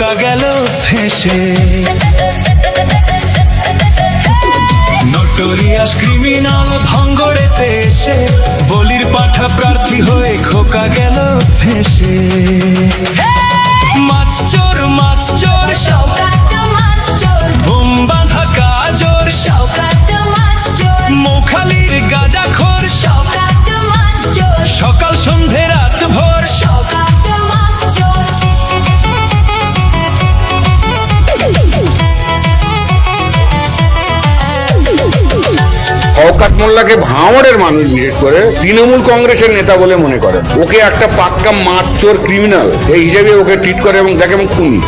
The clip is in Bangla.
খোকা গেল ফেঁসে। নোটোরিয়াস ক্রিমিনাল ভাঙ্গড়েতে এসে বলির পাঠা প্রার্থী হয়ে খোকা গেল ফেঁসে। মাছ চোর শওকত মাছ চোর, বোম বাঁধা কাজর শওকত মাছ চোর, মোখালির গাঁজাখোর শওকত মাছ চোর, সকাল সন্ধে রাত ভোর শওকত মাছ চোর। শওকত মোল্লাকে ভাঙড়ের মানুষ বিশেষ করে তৃণমূল কংগ্রেসের নেতা বলে মনে করেন। ওকে একটা পাক্কা মাছ চোর ক্রিমিনাল এই হিসেবে ওকে ট্রিট করে এবং দেখে এবং খুনি।